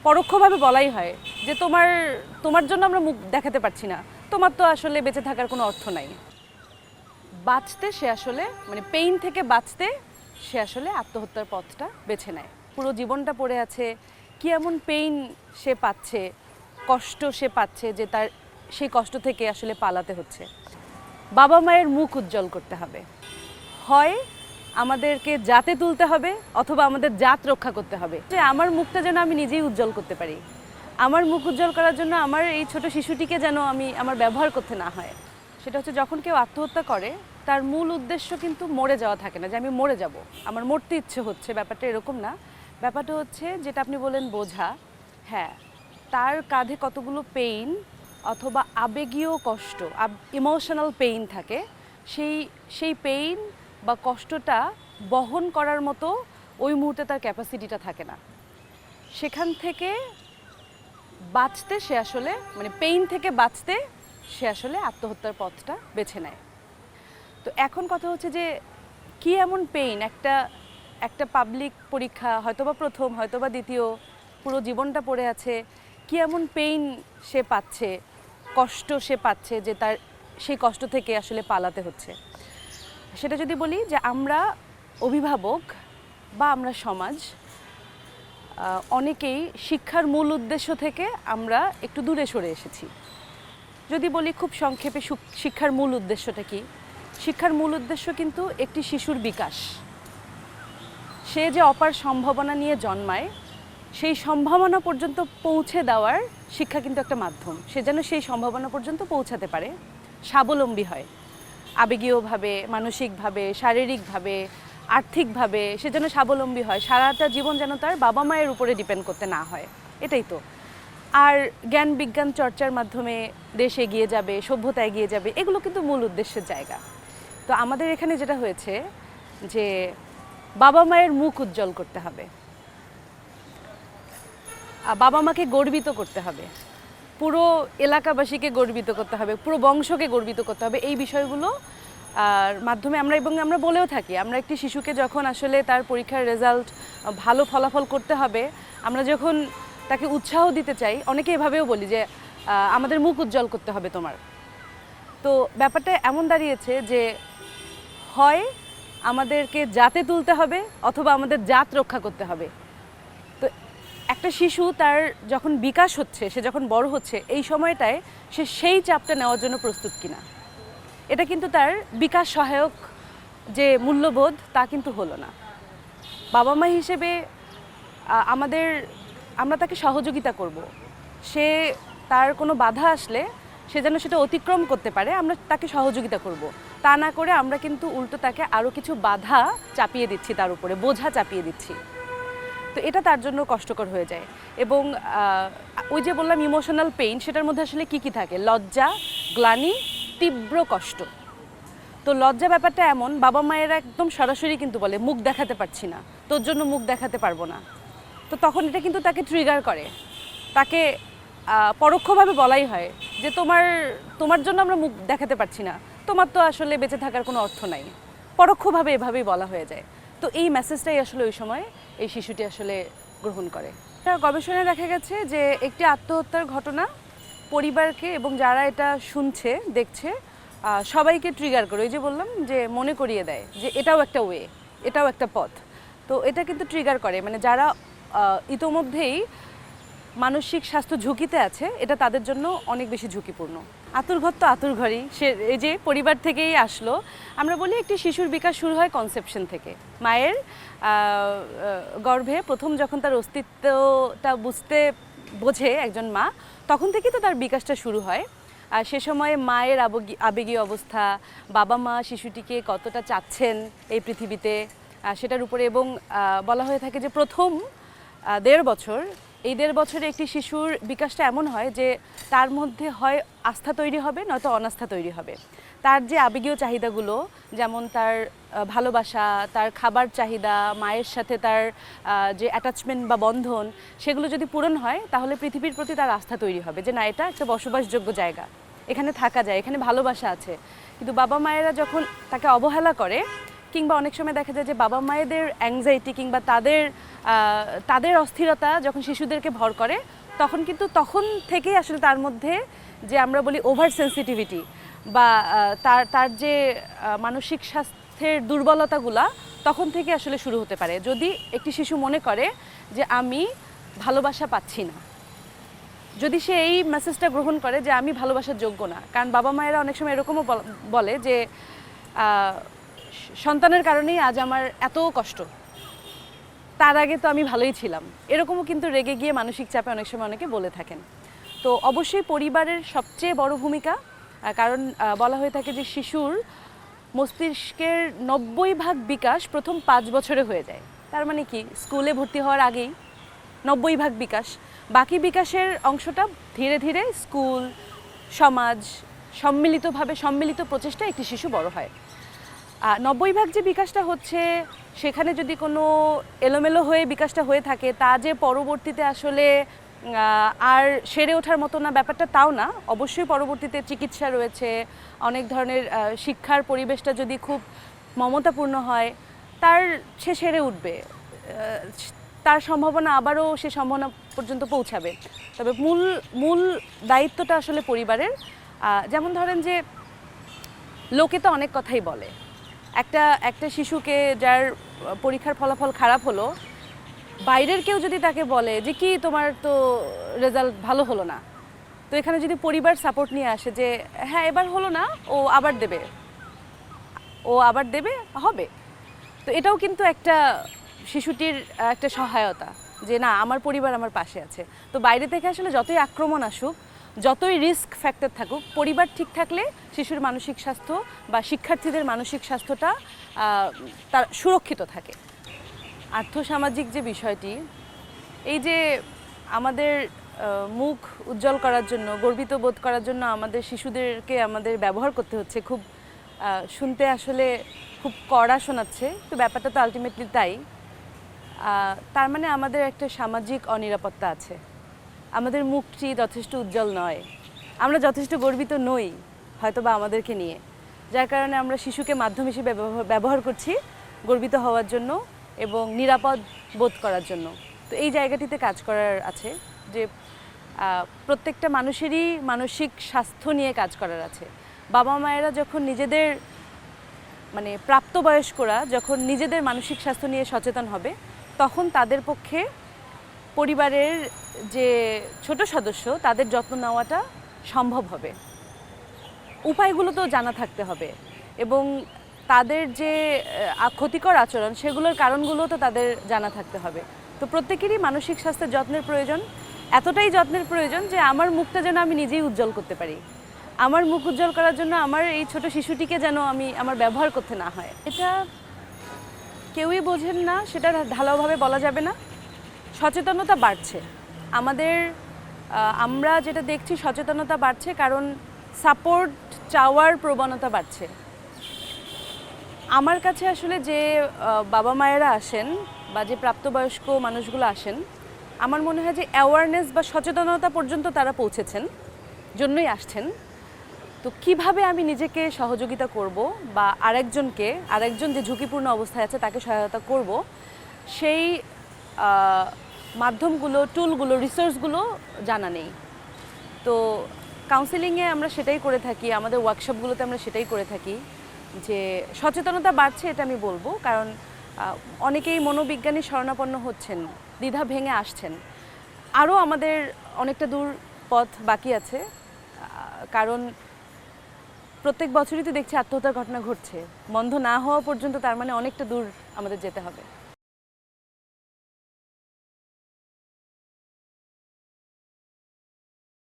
পরোক্ষভাবে বলাই হয় যে তোমার তোমার জন্য আমরা মুখ দেখাতে পারছি না, তোমার তো আসলে বেঁচে থাকার কোনো অর্থ নাই। বাঁচতে সে আসলে মানে পেইন থেকে বাঁচতে সে আসলে আত্মহত্যার পথটা বেছে নেয়। পুরো জীবনটা পড়ে আছে, কি এমন পেইন সে পাচ্ছে, কষ্ট সে পাচ্ছে যে তার সেই কষ্ট থেকে আসলে পালাতে হচ্ছে। বাবা মায়ের মুখ উজ্জ্বল করতে হবে, হয় আমাদেরকে জাতে তুলতে হবে অথবা আমাদের জাত রক্ষা করতে হবে। যে আমার মুখটা যেন আমি নিজেই উজ্জ্বল করতে পারি, আমার মুখ উজ্জ্বল করার জন্য আমার এই ছোট শিশুটিকে যেন আমি আমার ব্যবহার করতে না হয়। সেটা হচ্ছে যখন কেউ আত্মহত্যা করে তার মূল উদ্দেশ্য কিন্তু মরে যাওয়া থাকে না, যে আমি মরে যাব, আমার মরতে ইচ্ছে হচ্ছে, ব্যাপারটা এরকম না। ব্যাপারটা হচ্ছে যেটা আপনি বলেন বোঝা, হ্যাঁ, তার কাঁধে কতগুলো পেইন অথবা আবেগীয় কষ্ট, ইমোশনাল পেইন থাকে, সেই পেইন বা কষ্টটা বহন করার মতো ওই মুহূর্তে তার ক্যাপাসিটিটা থাকে না। সেখান থেকে বাঁচতে সে আসলে মানে পেইন থেকে বাঁচতে সে আসলে আত্মহত্যার পথটা বেছে নেয়। তো এখন কথা হচ্ছে যে কি এমন পেইন, একটা পাবলিক পরীক্ষা হয়তোবা প্রথম হয়তোবা দ্বিতীয়, পুরো জীবনটা পড়ে আছে, কি এমন পেইন সে পাচ্ছে, কষ্ট সে পাচ্ছে যে তার সেই কষ্ট থেকে আসলে পালাতে হচ্ছে। সেটা যদি বলি যে আমরা অভিভাবক বা আমরা সমাজ অনেকেই শিক্ষার মূল উদ্দেশ্য থেকে আমরা একটু দূরে সরে এসেছি। যদি বলি খুব সংক্ষেপে শিক্ষার মূল উদ্দেশ্যটা কি, শিক্ষার মূল উদ্দেশ্য কিন্তু একটি শিশুর বিকাশ। সে যে অপার সম্ভাবনা নিয়ে জন্মায়, সেই সম্ভাবনা পর্যন্ত পৌঁছে দেওয়ার শিক্ষা কিন্তু একটা মাধ্যম। সে যেন সেই সম্ভাবনা পর্যন্ত পৌঁছাতে পারে, স্বাবলম্বী হয়, আবেগীয়ভাবে, মানসিকভাবে, শারীরিকভাবে, আর্থিকভাবে সে যেন স্বাবলম্বী হয়, সারাটা জীবন যেন তার বাবা মায়ের উপরে ডিপেন্ড করতে না হয়, এটাই তো। আর জ্ঞান বিজ্ঞান চর্চার মাধ্যমে দেশ এগিয়ে যাবে, সভ্যতা এগিয়ে যাবে, এগুলো কিন্তু মূল উদ্দেশ্যের জায়গা। তো আমাদের এখানে যেটা হয়েছে যে বাবা মায়ের মুখ উজ্জ্বল করতে হবে, বাবা মাকে গর্বিত করতে হবে, পুরো এলাকাবাসীকে গর্বিত করতে হবে, পুরো বংশকে গর্বিত করতে হবে। এই বিষয়গুলো মাধ্যমে আমরা বলেও থাকি, আমরা একটি শিশুকে যখন আসলে তার পরীক্ষার রেজাল্ট ভালো ফলাফল করতে হবে, আমরা যখন তাকে উৎসাহ দিতে চাই, অনেকে এভাবেও বলি যে আমাদের মুখ উজ্জ্বল করতে হবে তোমার। তো ব্যাপারটা এমন দাঁড়িয়েছে যে হয় আমাদেরকে জাতে তুলতে হবে অথবা আমাদের জাত রক্ষা করতে হবে। তো একটা শিশু তার যখন বিকাশ হচ্ছে, সে যখন বড় হচ্ছে, এই সময়টায় সে সেই চাপটা নেওয়ার জন্য প্রস্তুত কিনা, এটা কিন্তু তার বিকাশ সহায়ক যে মূল্যবোধ তা কিন্তু হলো না। বাবা মা হিসেবে আমরা তাকে সহযোগিতা করব, সে তার কোনো বাধা আসলে সে যেন সেটা অতিক্রম করতে পারে, আমরা তাকে সহযোগিতা করব। তা না করে আমরা কিন্তু উল্টো তাকে আরও কিছু বাধা চাপিয়ে দিচ্ছি, তার উপরে বোঝা চাপিয়ে দিচ্ছি। তো এটা তার জন্য কষ্টকর হয়ে যায়। এবং ওই যে বললাম ইমোশনাল পেইন, সেটার মধ্যে আসলে কি থাকে, লজ্জা, গ্লানি, তীব্র কষ্ট। তো লজ্জা ব্যাপারটা এমন, বাবা মায়েরা একদম সরাসরি কিন্তু বলে মুখ দেখাতে পারছি না, তোর জন্য মুখ দেখাতে পারবো না। তো তখন এটা কিন্তু তাকে ট্রিগার করে, তাকে পরোক্ষভাবে বলাই হয় যে তোমার জন্য আমরা মুখ দেখাতে পারছি না, তোমার তো আসলে বেঁচে থাকার কোনো অর্থ নাই। পরোক্ষভাবে এভাবেই বলা হয়ে যায়। তো এই মেসেজটাই আসলে ওই সময় এই শিশুটি আসলে গ্রহণ করে। গবেষণায় দেখা গেছে যে একটি আত্মহত্যার ঘটনা পরিবারকে এবং যারা এটা শুনছে দেখছে সবাইকে ট্রিগার করে, ওই যে বললাম যে মনে করিয়ে দেয় যে এটাও একটা ওয়ে, এটাও একটা পথ। তো এটা কিন্তু ট্রিগার করে, মানে যারা ইতোমধ্যেই মানসিক স্বাস্থ্য ঝুঁকিতে আছে, এটা তাদের জন্য অনেক বেশি ঝুঁকিপূর্ণ। আতুর ঘর তো আতুর ঘরই, সে এই যে পরিবার থেকেই আসলো। আমরা বলি একটি শিশুর বিকাশ শুরু হয় কনসেপশন থেকে, মায়ের গর্ভে প্রথম যখন তার অস্তিত্বটা বোঝে একজন মা, তখন থেকেই তো তার বিকাশটা শুরু হয়। আর সে সময়ে মায়ের আবেগীয় অবস্থা, বাবা মা শিশুটিকে কতটা চাচ্ছেন এই পৃথিবীতে সেটার উপরে, এবং বলা হয়ে থাকে যে প্রথম 1.5 বছর, এই 1.5 বছরে একটি শিশুর বিকাশটা এমন হয় যে তার মধ্যে হয় আস্থা তৈরি হবে নয়তো অনাস্থা তৈরি হবে। তার যে আবেগীয় চাহিদাগুলো, যেমন তার ভালোবাসা, তার খাবার চাহিদা, মায়ের সাথে তার যে অ্যাটাচমেন্ট বা বন্ধন, সেগুলো যদি পূরণ হয় তাহলে পৃথিবীর প্রতি তার আস্থা তৈরি হবে যে না, এটা একটা বসবাসযোগ্য জায়গা, এখানে থাকা যায়, এখানে ভালোবাসা আছে। কিন্তু বাবা মায়েরা যখন তাকে অবহেলা করে, কিংবা অনেক সময় দেখা যায় যে বাবা মায়েদের অ্যাংজাইটি কিংবা তাদের তাদের অস্থিরতা যখন শিশুদেরকে ভর করে তখন থেকেই আসলে তার মধ্যে যে আমরা বলি ওভার সেন্সিটিভিটি বা তার যে মানসিক স্বাস্থ্যের দুর্বলতাগুলা তখন থেকে আসলে শুরু হতে পারে। যদি একটি শিশু মনে করে যে আমি ভালোবাসা পাচ্ছি না, যদি সে এই মেসেজটা গ্রহণ করে যে আমি ভালোবাসার যোগ্য না, কারণ বাবা মায়েরা অনেক সময় এরকমও বলে যে সন্তানের কারণেই আজ আমার এত কষ্ট, তার আগে তো আমি ভালোই ছিলাম, এরকমও কিন্তু রেগে গিয়ে মানসিক চাপে অনেক সময় অনেকে বলে থাকেন। তো অবশ্যই পরিবারের সবচেয়ে বড় ভূমিকা, কারণ বলা হয়ে থাকে যে শিশুর মস্তিষ্কের 90% বিকাশ প্রথম 5 বছরে হয়ে যায়। তার মানে কি, স্কুলে ভর্তি হওয়ার আগেই 90% বিকাশ, বাকি বিকাশের অংশটা ধীরে ধীরে স্কুল, সমাজ, সম্মিলিত প্রচেষ্টা একটি শিশু বড় হয়। 90% যে বিকাশটা হচ্ছে, সেখানে যদি কোনো এলোমেলো হয়ে বিকাশটা হয়ে থাকে, তা যে পরবর্তীতে আসলে আর সেরে ওঠার মতো না, ব্যাপারটা তাও না। অবশ্যই পরবর্তীতে চিকিৎসা রয়েছে, অনেক ধরনের শিক্ষার পরিবেশটা যদি খুব মমতাপূর্ণ হয়, সে সেরে উঠবে, তার সম্ভাবনা আবারও সে সম্ভাবনা পর্যন্ত পৌঁছাবে। তবে মূল দায়িত্বটা আসলে পরিবারের। যেমন ধরেন যে লোকে তো অনেক কথাই বলে, একটা শিশুকে যার পরীক্ষার ফলাফল খারাপ হলো, বাইরের কেউ যদি তাকে বলে যে কি তোমার তো রেজাল্ট ভালো হলো না, তো এখানে যদি পরিবার সাপোর্ট নিয়ে আসে যে হ্যাঁ এবার হলো না, ও আবার দেবে হবে, তো এটাও কিন্তু একটা শিশুটির একটা সহায়তা যে না, আমার পরিবার আমার পাশে আছে। তো বাইরে থেকে আসলে যতই আক্রমণ আসুক, যতই রিস্ক ফ্যাক্টর থাকুক, পরিবার ঠিক থাকলে শিশুর মানসিক স্বাস্থ্য বা শিক্ষার্থীদের মানসিক স্বাস্থ্যটা তার সুরক্ষিত থাকে। আর্থসামাজিক যে বিষয়টি, এই যে আমাদের মুখ উজ্জ্বল করার জন্য, গর্বিত বোধ করার জন্য আমাদের শিশুদেরকে আমাদের ব্যবহার করতে হচ্ছে, খুব শুনতে আসলে খুব কড়া শোনাচ্ছে, তো ব্যাপারটা তো আলটিমেটলি তাই। তার মানে আমাদের একটা সামাজিক অনিরাপত্তা আছে, আমাদের মুখটি যথেষ্ট উজ্জ্বল নয়, আমরা যথেষ্ট গর্বিত নই হয়তো বা আমাদেরকে নিয়ে, যার কারণে আমরা শিশুকে মাধ্যম হিসেবে ব্যবহার করছি গর্বিত হওয়ার জন্য এবং নিরাপদ বোধ করার জন্য। তো এই জায়গাটিতে কাজ করার আছে যে প্রত্যেকটা মানুষেরই মানসিক স্বাস্থ্য নিয়ে কাজ করার আছে। বাবা মায়েরা যখন নিজেদের প্রাপ্তবয়স্করা যখন নিজেদের মানসিক স্বাস্থ্য নিয়ে সচেতন হবে, তখন তাদের পক্ষে পরিবারের যে ছোট সদস্য তাদের যত্ন নেওয়াটা সম্ভব হবে। উপায়গুলো তো জানা থাকতে হবে এবং তাদের যে ক্ষতিকর আচরণ, সেগুলোর কারণগুলো তো তাদের জানা থাকতে হবে। তো প্রত্যেকেরই মানসিক স্বাস্থ্যের যত্নের প্রয়োজন, এতটাই যত্নের প্রয়োজন যে আমার মুখটা যেন আমি নিজেই উজ্জ্বল করতে পারি, আমার মুখ উজ্জ্বল করার জন্য আমার এই ছোট শিশুটিকে যেন আমার ব্যবহার করতে না হয়। এটা কেউই বোঝেন না, সেটা ঢালাওভাবে বলা যাবে না। সচেতনতা বাড়ছে আমরা যেটা দেখছি, সচেতনতা বাড়ছে কারণ সাপোর্ট চাওয়ার প্রবণতা বাড়ছে। আমার কাছে আসলে যে বাবা মায়েরা আসেন বা যে প্রাপ্তবয়স্ক মানুষগুলো আসেন, আমার মনে হয় যে অ্যাওয়ারনেস বা সচেতনতা পর্যন্ত তারা পৌঁছেছেন, জন্যই আসছেন। তো কিভাবে আমি নিজেকে সহযোগিতা করব বা আরেকজন যে ঝুঁকিপূর্ণ অবস্থায় আছে তাকে সহায়তা করব, সেই মাধ্যমগুলো, টুলগুলো, রিসোর্সগুলো জানা নেই। তো কাউন্সেলিংয়ে আমরা সেটাই করে থাকি, আমাদের ওয়ার্কশপগুলোতে আমরা সেটাই করে থাকি যে সচেতনতা বাড়ছে, এটা আমি বলবো। কারণ অনেকেই মনোবিজ্ঞানী শরণাপন্ন হচ্ছেন, দ্বিধা ভেঙে আসছেন। আরও আমাদের অনেকটা দূর পথ বাকি আছে, কারণ প্রত্যেক বছরই তো দেখছি আত্মহত্যার ঘটনা ঘটছে। বন্ধ না হওয়া পর্যন্ত তার মানে অনেকটা দূর আমাদের যেতে হবে।